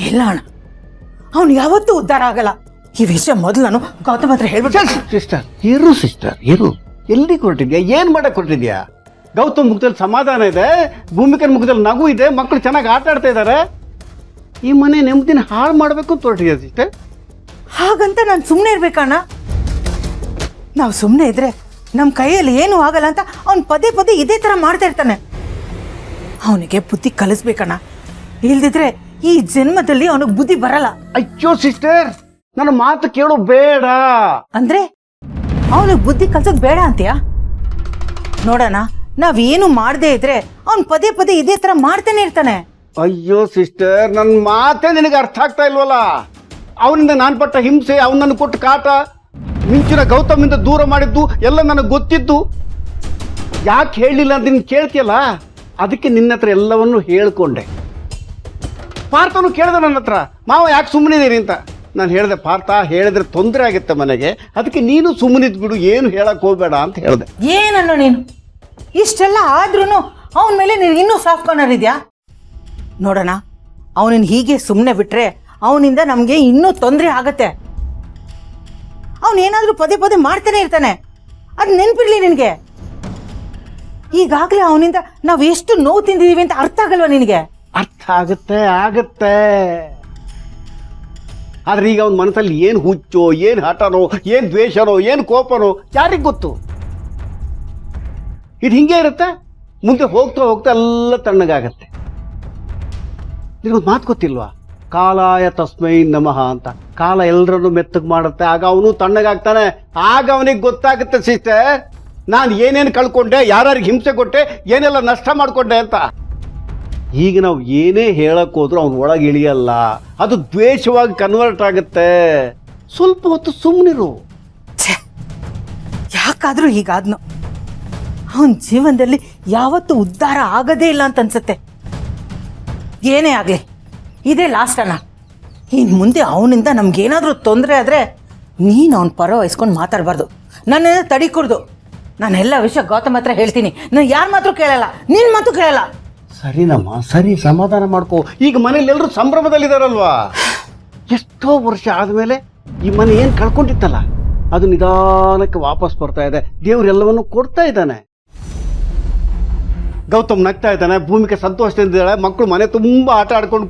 ಇಲ್ಲ ಅಣ್ಣ, ಅವನು ಯಾವತ್ತೂ ಉದ್ಧಾರ ಆಗಲ್ಲ. ಈ ವಿಷಯ ಮೊದಲು ನಾನು ಗೌತಮ್ ಹತ್ರ ಹೇಳ್ಬಿಟ್ಟು. ಸಿಸ್ಟರ್ ಇರು. ಎಲ್ಲಿ ಕೊಟ್ಟಿದ್ಯಾ? ಏನ್ ಮಾಡಕ್ ಕೊಟ್ಟಿದ್ಯಾ? ಗೌತಮ್ ಮುಖದಲ್ಲಿ ಸಮಾಧಾನ ಇದೆ, ಭೂಮಿಕನ ಮುಖದಲ್ಲಿ ನಗು ಇದೆ, ಮಕ್ಕಳು ಚೆನ್ನಾಗಿ ಆಟ ಆಡ್ತಾ ಇದ್ದಾರೆ. ಈ ಮನೆ ನೆಮ್ಮದಿನ ಹಾಳು ಮಾಡಬೇಕು ಅಂತ ಹೊರಟಿದ್ಯಾ ಸಿಸ್ಟರ್? ಹಾಗಂತ ನಾನು ಸುಮ್ಮನೆ ಇರ್ಬೇಕಣ್ಣ? ನಾವು ಸುಮ್ಮನೆ ಇದ್ರೆ ನಮ್ಮ ಕೈಯಲ್ಲಿ ಏನೂ ಆಗಲ್ಲ ಅಂತ ಅವ್ನು ಪದೇ ಪದೇ ಇದೇ ಥರ ಮಾಡ್ತಾ ಇರ್ತಾನೆ. ಅವನಿಗೆ ಬುದ್ಧಿ ಕಲಿಸ್ಬೇಕಣ್ಣ, ಇಲ್ದಿದ್ರೆ ಈ ಜನ್ಮದಲ್ಲಿ ಅವನಿಗೆ ಬುದ್ಧಿ ಬರಲ್ಲ. ಅಯ್ಯೋ ಸಿಸ್ಟರ್, ನನ್ನ ಮಾತು ಕೇಳೋ ಬೇಡ. ಅಂದ್ರೆ ಅವನಿಗೆ ಬುದ್ಧಿ ಕಲ್ಸೋದು ಬೇಡ ಅಂತೀಯಾ? ನೋಡೋಣ, ನಾವೇನು ಮಾಡದೇ ಇದ್ರೆ ಅವ್ನು ಪದೇ ಪದೇ ಇದೇ ಥರ ಮಾಡ್ತಾನೆ ಇರ್ತಾನೆ. ಅಯ್ಯೋ ಸಿಸ್ಟರ್, ನನ್ನ ಮಾತೇ ನಿನಗೆ ಅರ್ಥ ಆಗ್ತಾ ಇಲ್ವಲ್ಲ. ಅವನಿಂದ ನಾನು ಪಟ್ಟ ಹಿಂಸೆ, ಅವನು ನನಗೆ ಕೊಟ್ಟ ಕಾಟ, ಮಿಂಚಿನ ಗೌತಮಿಂದ ದೂರ ಮಾಡಿದ್ದು ಎಲ್ಲ ನನಗೆ ಗೊತ್ತಿದ್ದು. ಯಾಕೆ ಹೇಳಲಿಲ್ಲ ಅಂತ ನೀನು ಕೇಳ್ತೀಯಲ್ಲ, ಅದಕ್ಕೆ ನಿನ್ನ ಹತ್ರ ಎಲ್ಲವನ್ನೂ ಹೇಳ್ಕೊಂಡೆ. ಪಾರ್ಥನು ಕೇಳಿದೆ ನನ್ನ ಹತ್ರ, ಮಾವ ಯಾಕೆ ಸುಮ್ಮನಿದ್ದೀರಿ ಅಂತ. ನಾನು ಹೇಳಿದೆ, ಪಾರ್ಥ ಹೇಳಿದ್ರೆ ತೊಂದರೆ ಆಗುತ್ತೆ ಮನೆಗೆ, ಅದಕ್ಕೆ ನೀನು ಸುಮ್ಮನಿದ್ ಬಿಡು, ಏನು ಹೇಳಕ್ ಹೋಗ್ಬೇಡ ಅಂತ ಹೇಳಿದೆ. ಏನನ್ನು ನೀನು ಇಷ್ಟೆಲ್ಲ ಆದ್ರೂ ಅವನ ಮೇಲೆ ನೀನು ಇನ್ನೂ ಸಾಫ್ಟ್ ಕಾರ್ನರ್ ಇದೆಯಾ? ನೋಡೋಣ, ಅವನನ್ನು ಹೀಗೆ ಸುಮ್ಮನೆ ಬಿಟ್ರೆ ಅವನಿಂದ ನಮಗೆ ಇನ್ನೂ ತೊಂದರೆ ಆಗತ್ತೆ. ಅವನೇನಾದ್ರೂ ಪದೇ ಪದೇ ಮಾಡ್ತಾನೆ ಇರ್ತಾನೆ, ಅದು ನೆನಪಿರ್ಲಿ ನಿನಗೆ. ಈಗಾಗಲೇ ಅವನಿಂದ ನಾವು ಎಷ್ಟು ನೋವು ತಿಂದಿದೀವಿ ಅಂತ ಅರ್ಥ ಆಗಲ್ವಾ ನಿನಗೆ? ಅರ್ಥ ಆಗತ್ತೆ. ಆದ್ರೆ ಈಗ ಅವನ ಮನಸ್ಸಲ್ಲಿ ಏನು ಹುಚ್ಚೋ, ಏನು ಹಠನೋ, ಏನು ದ್ವೇಷನೋ, ಏನು ಕೋಪನೋ ಯಾರಿಗೆ ಗೊತ್ತು. ಇದು ಹಿಂಗೆ ಇರುತ್ತೆ, ಮುಂದೆ ಹೋಗ್ತಾ ಹೋಗ್ತಾ ಎಲ್ಲ ತಣ್ಣಗಾಗತ್ತೆ. ನಿನಗೊಂದು ಮಾತು ಗೊತ್ತಿಲ್ವಾ? ಕಾಲಾಯ ತಸ್ಮೈ ನಮಃ ಅಂತ. ಕಾಲ ಎಲ್ಲರನ್ನು ಮೆತ್ತಗೆ ಮಾಡುತ್ತೆ, ಆಗ ಅವನು ತಣ್ಣಗಾಗ್ತಾನೆ. ಆಗ ಅವನಿಗೆ ಗೊತ್ತಾಗುತ್ತೆ ಸಿಸ್ಟರ್, ನಾನು ಏನೇನು ಕಳ್ಕೊಂಡೆ, ಯಾರ್ಯಾರಿಗೆ ಹಿಂಸೆ ಕೊಟ್ಟೆ, ಏನೆಲ್ಲ ನಷ್ಟ ಮಾಡಿಕೊಂಡೆ ಅಂತ. ಈಗ ನಾವು ಏನೇ ಹೇಳಕ್ ಹೋದ್ರೂ ಅವನ ಒಳಗೆ ಇಳಿಯಲ್ಲ, ಅದು ದ್ವೇಷವಾಗಿ ಕನ್ವರ್ಟ್ ಆಗುತ್ತೆ. ಸ್ವಲ್ಪ ಹೊತ್ತು ಸುಮ್ಮನಿರು. ಯಾಕಾದ್ರೂ ಹೀಗಾದ್ನು ಅವನ ಜೀವನದಲ್ಲಿ ಯಾವತ್ತೂ ಉದ್ಧಾರ ಆಗದೇ ಇಲ್ಲ ಅಂತ ಅನ್ಸುತ್ತೆ. ಏನೇ ಆಗಲಿ, ಇದೇ ಲಾಸ್ಟ್ ಅಣ್ಣ. ಇನ್ನು ಮುಂದೆ ಅವನಿಂದ ನಮ್ಗೇನಾದರೂ ತೊಂದರೆ ಆದರೆ ನೀನು ಅವನ ಪರ ವಹಿಸ್ಕೊಂಡು ಮಾತಾಡಬಾರ್ದು, ನನ್ನೇನೋ ತಡಿಕೊಡ್ದು. ನಾನೆಲ್ಲ ವಿಷಯ ಗೌತಮ್ ಹತ್ರ ಹೇಳ್ತೀನಿ, ನಾನು ಯಾರ ಮಾತು ಕೇಳಲ್ಲ, ನಿನ್ನ ಮಾತು ಕೇಳಲ್ಲ. ಸರಿನಮ್ಮ, ಸರಿ, ಸಮಾಧಾನ ಮಾಡ್ಕೋ. ಈಗ ಮನೇಲಿ ಎಲ್ಲರೂ ಸಂಭ್ರಮದಲ್ಲಿದ್ದಾರಲ್ವಾ. ಎಷ್ಟೋ ವರ್ಷ ಆದಮೇಲೆ ಈ ಮನೆ ಏನು ಕಳ್ಕೊಂಡಿತ್ತಲ್ಲ, ಅದು ನಿಧಾನಕ್ಕೆ ವಾಪಸ್ ಬರ್ತಾ ಇದೆ. ದೇವ್ರೆಲ್ಲವನ್ನು ಕೊಡ್ತಾ ಇದ್ದಾನೆ. ಗೌತಮ್ ನಗ್ತಾ ಇದ್ದಾನೆ, ಭೂಮಿಕೆ ಸಂತೋಷದಿಂದಿದ್ದಾಳೆ, ಮಕ್ಕಳು ಮನೆ ತುಂಬ ಆಟ ಆಡ್ಕೊಂಡು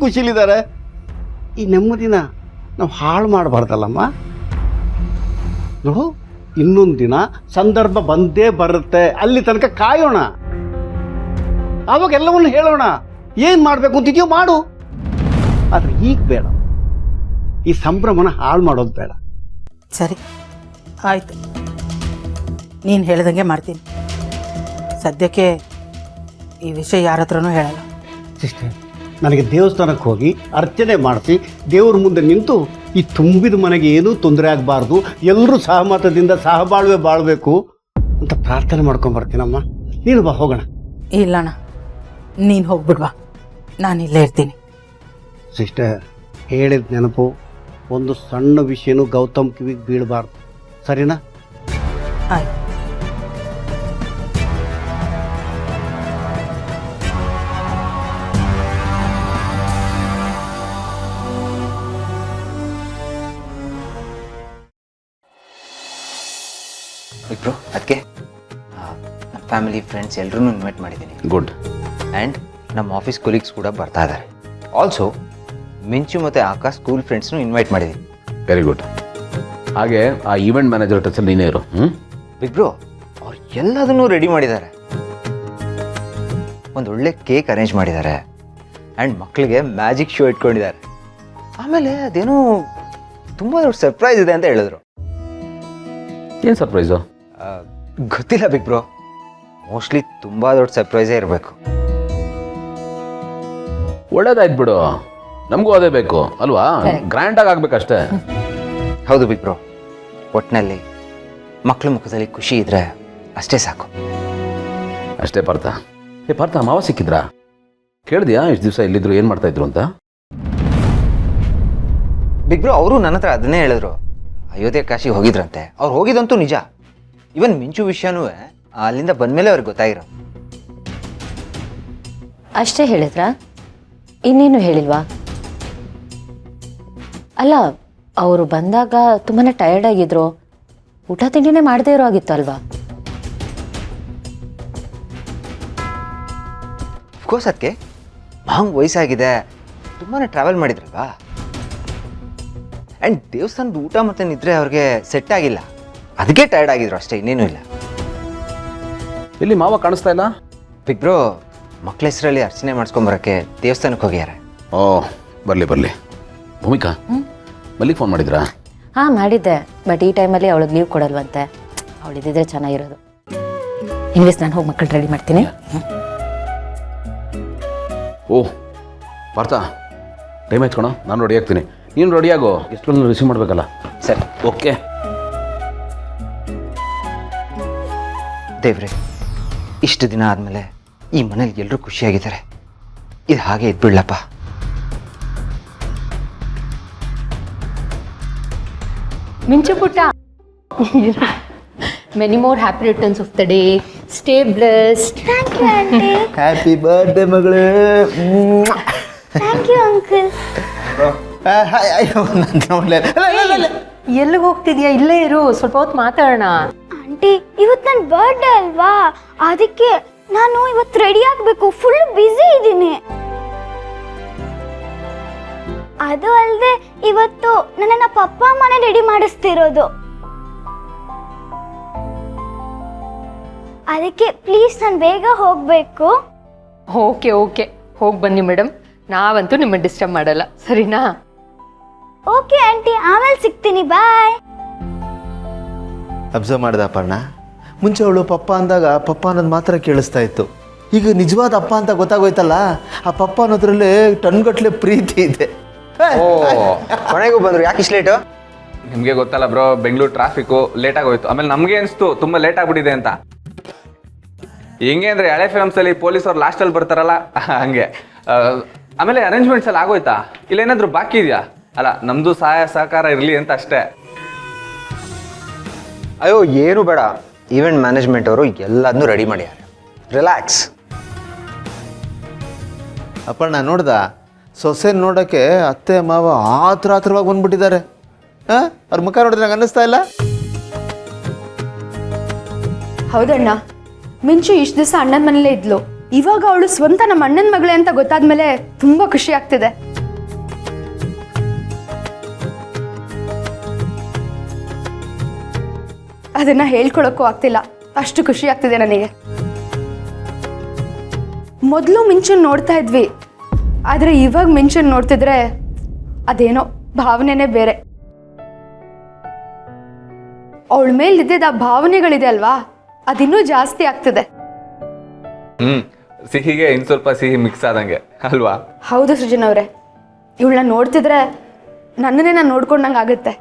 ಖುಷಿಲಿದ್ದಾರೆ. ಈ ನೆಮ್ಮದಿನ ನಾವು ಹಾಳು ಮಾಡಬಾರ್ದಲ್ಲಮ್ಮ. ನೋಡು, ಇನ್ನೊಂದು ದಿನ ಸಂದರ್ಭ ಬಂದೇ ಬರುತ್ತೆ, ಅಲ್ಲಿ ತನಕ ಕಾಯೋಣ. ಆವಾಗ ಎಲ್ಲವನ್ನು ಹೇಳೋಣ, ಏನು ಮಾಡಬೇಕು ಅಂತಿದ್ಯೋ ಮಾಡು. ಆದರೆ ಈಗ ಬೇಡ, ಈ ಸಂಭ್ರಮನ ಹಾಳು ಮಾಡೋದು ಬೇಡ. ಸರಿ, ಆಯಿತು, ನೀನು ಹೇಳ್ದಂಗೆ ಮಾಡ್ತೀನಿ. ಸದ್ಯಕ್ಕೆ ಈ ವಿಷಯ ಯಾರ ಹತ್ರನೂ ಹೇಳಲ್ಲ. ಸಿಸ್ಟರ್, ನನಗೆ ದೇವಸ್ಥಾನಕ್ಕೆ ಹೋಗಿ ಅರ್ಚನೆ ಮಾಡಿಸಿ ದೇವ್ರ ಮುಂದೆ ನಿಂತು ಈ ತುಂಬಿದ ಮನೆಗೆ ಏನೂ ತೊಂದರೆ ಆಗಬಾರ್ದು, ಎಲ್ಲರೂ ಸಹಮತದಿಂದ ಸಹಬಾಳ್ವೆ ಬಾಳ್ಬೇಕು ಅಂತ ಪ್ರಾರ್ಥನೆ ಮಾಡ್ಕೊಂಬರ್ತೀನಮ್ಮ. ನೀನು ಬಾ, ಹೋಗೋಣ. ಇಲ್ಲಣ್ಣ, ನೀನು ಹೋಗ್ಬಿಡ್ವಾ, ನಾನು ಇಲ್ಲೇ ಇರ್ತೀನಿ. ಸಿಸ್ಟರ್, ಹೇಳಿದ ನೆನಪು, ಒಂದು ಸಣ್ಣ ವಿಷಯನೂ ಗೌತಮ್ ಕಿವಿಗೆ ಬೀಳಬಾರ್ದು, ಸರಿನಾ? ಆಯ್ತು. ಇಬ್ರು ಅದಕ್ಕೆ ನಮ್ಮ ಫ್ಯಾಮಿಲಿ ಫ್ರೆಂಡ್ಸ್ ಎಲ್ಲರೂ ಇನ್ವೈಟ್ ಮಾಡಿದ್ದೀನಿ. ಗುಡ್. ಆ್ಯಂಡ್ ನಮ್ಮ ಆಫೀಸ್ ಕೊಲೀಗ್ಸ್ ಕೂಡ ಬರ್ತಾ ಇದ್ದಾರೆ. ಆಲ್ಸೋ ಮಿಂಚು ಮತ್ತು ಆಕಾಶ್ ಸ್ಕೂಲ್ ಫ್ರೆಂಡ್ಸ್ನು ಇನ್ವೈಟ್ ಮಾಡಿದ್ದೀನಿ. Very good. ಹಾಗೆ ಆ ಈವೆಂಟ್ ಮ್ಯಾನೇಜರ್ ಟಚಲ್ಲಿ ನೀನೇ ಇರು. ಇಬ್ರು ಅವ್ರು ಎಲ್ಲದನ್ನೂ ರೆಡಿ ಮಾಡಿದ್ದಾರೆ. ಒಂದು ಒಳ್ಳೆ ಕೇಕ್ ಅರೇಂಜ್ ಮಾಡಿದ್ದಾರೆ ಆ್ಯಂಡ್ ಮಕ್ಕಳಿಗೆ ಮ್ಯಾಜಿಕ್ ಶೋ ಇಟ್ಕೊಂಡಿದ್ದಾರೆ. ಆಮೇಲೆ ಅದೇನೋ ತುಂಬ ದೊಡ್ಡ ಸರ್ಪ್ರೈಸ್ ಇದೆ ಅಂತ ಹೇಳಿದ್ರು. ಏನು ಸರ್ಪ್ರೈಸು? ಗೊತ್ತಿಲ್ಲ ಬಿಗ್ ಬ್ರೋ, ಮೋಸ್ಟ್ಲಿ ತುಂಬ ದೊಡ್ಡ ಸರ್ಪ್ರೈಸೇ ಇರಬೇಕು. ಒಳ್ಳೇದಾಯ್ತು ಬಿಡು, ನಮಗೂ ಅದೇ ಬೇಕು ಅಲ್ವಾ? ಗ್ರ್ಯಾಂಡಾಗಿ ಆಗ್ಬೇಕಷ್ಟೇ. ಹೌದು ಬಿಗ್ ಬ್ರೋ, ಒಟ್ಟಿನಲ್ಲಿ ಮಕ್ಕಳ ಮುಖದಲ್ಲಿ ಖುಷಿ ಇದ್ರೆ ಅಷ್ಟೇ ಸಾಕು. ಅಷ್ಟೇ ಪಾರ್ಥ. ಪಾರ್ಥ, ಮಾವ ಸಿಕ್ಕಿದ್ರಾ? ಕೇಳಿದ್ಯಾ ಇಷ್ಟು ದಿವಸ ಎಲ್ಲಿದ್ರು, ಏನು ಮಾಡ್ತಾ ಇದ್ರು ಅಂತ? ಬಿಗ್ ಬ್ರೋ, ಅವರು ನನ್ನ ಹತ್ರ ಅದನ್ನೇ ಹೇಳಿದ್ರು. ಅಯೋಧ್ಯೆ ಕಾಶಿಗೆ ಹೋಗಿದ್ರಂತೆ. ಅವ್ರು ಹೋಗಿದಂತೂ ನಿಜ. ಇವನ್ ಮಿಂಚು ವಿಷಯನೂ ಅಲ್ಲಿಂದ ಬಂದಮೇಲೆ ಅವ್ರಿಗೆ ಗೊತ್ತಾಗಿರೋ. ಅಷ್ಟೇ ಹೇಳಿದ್ರಾ? ಇನ್ನೇನು ಹೇಳಿಲ್ವಾ? ಅಲ್ಲ ಅವರು ಬಂದಾಗ ತುಂಬಾ ಟಯರ್ಡ್ ಆಗಿದ್ರು, ಊಟ ತಿಂಡಿನೇ ಮಾಡದೇ ಇರೋ ಆಗಿತ್ತು ಅಲ್ವಾ? ಅಫ್ಕೋರ್ಸ್ ಅದಕ್ಕೆ ಭಾಂಗ್ ವಯಸ್ಸಾಗಿದೆ, ತುಂಬಾ ಟ್ರಾವೆಲ್ ಮಾಡಿದ್ರಲ್ವಾ. ಆ್ಯಂಡ್ ದೇವಸ್ಥಾನದ ಊಟ ಮತ್ತು ನಿದ್ರೆ ಅವ್ರಿಗೆ ಸೆಟ್ ಆಗಿಲ್ಲ, ಅದಕ್ಕೆ ಟಯರ್ಡ್ ಆಗಿದ್ರು ಅಷ್ಟೇ, ಇನ್ನೇನು ಇಲ್ಲ. ಇಲ್ಲಿ ಮಾವ ಕಾಣಿಸ್ತಾ ಇಲ್ಲ. ಬಿಗ್ಬ್ರೋ ಮಕ್ಳ ಹೆಸರಲ್ಲಿ ಅರ್ಚನೆ ಮಾಡಿಸ್ಕೊಂಬರೋಕ್ಕೆ ದೇವಸ್ಥಾನಕ್ಕೆ ಹೋಗ್ಯಾರೆ. ಓ ಬರಲಿ ಬರಲಿ. ಭೂಮಿಕಾ ಮಲ್ಲಿಗೆ ಫೋನ್ ಮಾಡಿದ್ರಾ? ಹಾಂ ಮಾಡಿದ್ದೆ, ಬಟ್ ಈ ಟೈಮಲ್ಲಿ ಅವಳಿಗೆ ಲೀವ್ ಕೊಡಲ್ವಂತೆ. ಅವಳಿದ್ದಿದ್ರೆ ಚೆನ್ನಾಗಿರೋದು. ಇನ್ವೇಸ್ ನಾನು ಹೋಗಿ ಮಕ್ಕಳು ರೆಡಿ ಮಾಡ್ತೀನಿ. ಓ ಪಾರ್ಥ, ಟೈಮ್ ಆಯ್ತು ಕಣ, ನಾನು ರೆಡಿ ಆಗ್ತೀನಿ, ನೀನು ರೆಡಿ ಆಗೋ. ಎಷ್ಟು ರಿಸೀವ್ ಮಾಡಬೇಕಲ್ಲ. ಸರಿ, ಓಕೆ. ದೇವ್ರೆ, ಇಷ್ಟು ದಿನ ಆದಮೇಲೆ ಈ ಮನೇಲಿ ಎಲ್ಲರೂ ಖುಷಿಯಾಗಿದ್ದಾರೆ, ಇದು ಹಾಗೆ ಇದ್ಬಿಡ್ಲಪ್ಪ. ಮಿಂಚು ಪುಟ್ಟ, many more happy returns of the day. Stay blessed. Thank you aunty. Happy birthday ಮಗಳೇ. Thank you uncle. ಅಯ್ಯೋ ಎಲ್ಲಿಗೆ ಹೋಗ್ತಿದ್ಯಾ? ಇಲ್ಲೇ ಇರು, ಸ್ವಲ್ಪ ಹೊತ್ತು ಮಾತಾಡೋಣ. ಆಂಟಿ ಇವತ್ತು ನನ್ನ ಬರ್ಡೇ ಅಲ್ವಾ, ಅದಕ್ಕೆ ನಾನು ಇವತ್ತು ರೆಡಿ ಆಗಬೇಕು, ಫುಲ್ ಬ್ಯುಸಿ ಇದ್ದೀನಿ. ಅದು ಅಲ್ಲದೆ ಇವತ್ತು ನನ್ನ ಪಪ್ಪ ಅಮ್ಮನೇ ರೆಡಿ ಮಾಡಿಸ್ತಿರೋದು, ಅದಕ್ಕೆ ಪ್ಲೀಸ್ ನಾನು ಬೇಗ ಹೋಗಬೇಕು. ಓಕೆ ಓಕೆ, ಹೋಗಿ ಬನ್ನಿ ಮೇಡಮ್, ನಾವಂತೂ ನಿಮ್ಮನ್ನು ಡಿಸ್ಟರ್ಬ್ ಮಾಡಲ್ಲ, ಸರಿನಾ? ಓಕೆ ಆಂಟಿ, ಆಮೇಲೆ ಸಿಗ್ತೀನಿ, ಬಾಯ್. ಅಬ್ಸರ್ವ್ ಮಾಡ್ದ ಅಪ್ಪಣ್ಣ, ಮುಂಚೆ ಅವಳು ಪಪ್ಪ ಅಂದಾಗ ಪಪ್ಪ ಅನ್ನೋದು ಮಾತ್ರ ಕೇಳಿಸ್ತಾ ಇತ್ತು. ಈಗ ನಿಜವಾದ ಅಪ್ಪ ಅಂತ ಗೊತ್ತಾಗೋಯ್ತಲ್ಲ, ಆ ಪಪ್ಪ ಅನ್ನೋದ್ರಲ್ಲಿ ಟನ್ಗಟ್ಲೆ ಪ್ರೀತಿ ಇದೆ. ಓ ಕೊನೆಗೂ ಬಂದರು, ಯಾಕೆ ಇಷ್ಟು ಲೇಟು? ನಿಮಗೆ ಗೊತ್ತಲ್ಲ ಬ್ರೋ, ಬೆಂಗಳೂರು ಟ್ರಾಫಿಕ್ಕು ಲೇಟಾಗಿ ಹೋಯ್ತು. ಆಮೇಲೆ ನಮಗೆ ಅನಿಸ್ತು ತುಂಬ ಲೇಟ್ ಆಗ್ಬಿಟ್ಟಿದೆ ಅಂತ. ಹೆಂಗೆ ಅಂದರೆ ಹಳೆ ಫಿಲಮ್ಸಲ್ಲಿ ಪೊಲೀಸವ್ರು ಲಾಸ್ಟಲ್ಲಿ ಬರ್ತಾರಲ್ಲ ಹಂಗೆ. ಆಮೇಲೆ ಅರೇಂಜ್ಮೆಂಟ್ಸ್ ಎಲ್ಲ ಆಗೋಯ್ತಾ, ಇಲ್ಲ ಏನಾದರೂ ಬಾಕಿ ಇದೆಯಾ? ಅಲ್ಲ, ನಮ್ಮದು ಸಹಾಯ ಸಹಕಾರ ಇರಲಿ ಅಂತ ಅಷ್ಟೇ. ಅಯ್ಯೋ ಏನು ಬೇಡ, ಈವೆಂಟ್ ಮ್ಯಾನೇಜ್ಮೆಂಟ್ ಅವರು ಎಲ್ಲದನ್ನೂ ರೆಡಿ ಮಾಡ್ಯಾರೆ, ರಿಲ್ಯಾಕ್ಸ್. ಅಪ್ಪಣ್ಣ ನೋಡ್ದ, ಸೊಸೆ ನೋಡೋಕ್ಕೆ ಅತ್ತೆ ಮಾವ ಆತ್ರವಾಗಿ ಬಂದ್ಬಿಟ್ಟಿದ್ದಾರೆ. ಹಾಂ, ಅವ್ರ ಮುಖ ನೋಡಿದ್ರೆ ನಂಗೆ ಅನ್ನಿಸ್ತಾ ಇಲ್ಲ. ಹೌದಣ್ಣ, ಮಿಂಚು ಇಷ್ಟು ದಿವಸ ಅಣ್ಣನ ಮನೇಲೇ ಇದ್ಲು, ಇವಾಗ ಅವಳು ಸ್ವಂತ ನಮ್ಮ ಅಣ್ಣನ ಮಗಳೇ ಅಂತ ಗೊತ್ತಾದ್ಮೇಲೆ ತುಂಬಾ ಖುಷಿ ಆಗ್ತಿದೆ. ಅದನ್ನ ಹೇಳ್ಕೊಳಕ್ಕೂ ಆಗ್ತಿಲ್ಲ, ಅಷ್ಟು ಖುಷಿ ಆಗ್ತಿದೆ ನನಗೆ. ಮೊದಲು ಮಿಂಚನ್ ನೋಡ್ತಾ ಇದ್ವಿ, ಆದರೆ ಇವಾಗ ಮಿಂಚನ್ ನೋಡ್ತಿದ್ರೆ ಅದೇನೋ ಭಾವನೆನೇ ಬೇರೆ. ಅವಳ ಮೇಲಿದ್ದ ಆ ಭಾವನೆಗಳಿದೆ ಅಲ್ವಾ, ಅದಿನ್ನೂ ಜಾಸ್ತಿ ಆಗ್ತಿದೆ. ಸಿಹಿಗೆ ಇನ್ನು ಸ್ವಲ್ಪ ಸಿಹಿ ಮಿಕ್ಸ್ ಆದಂಗೆ ಅಲ್ವಾ? ಹೌದು ಸೃಜನ್ ಅವರೇ, ಇವಳನ್ನ ನೋಡ್ತಿದ್ರೆ ನನ್ನನ್ನೇ ನಾನು ನೋಡ್ಕೊಂಡಂಗೆ ಆಗುತ್ತೆ.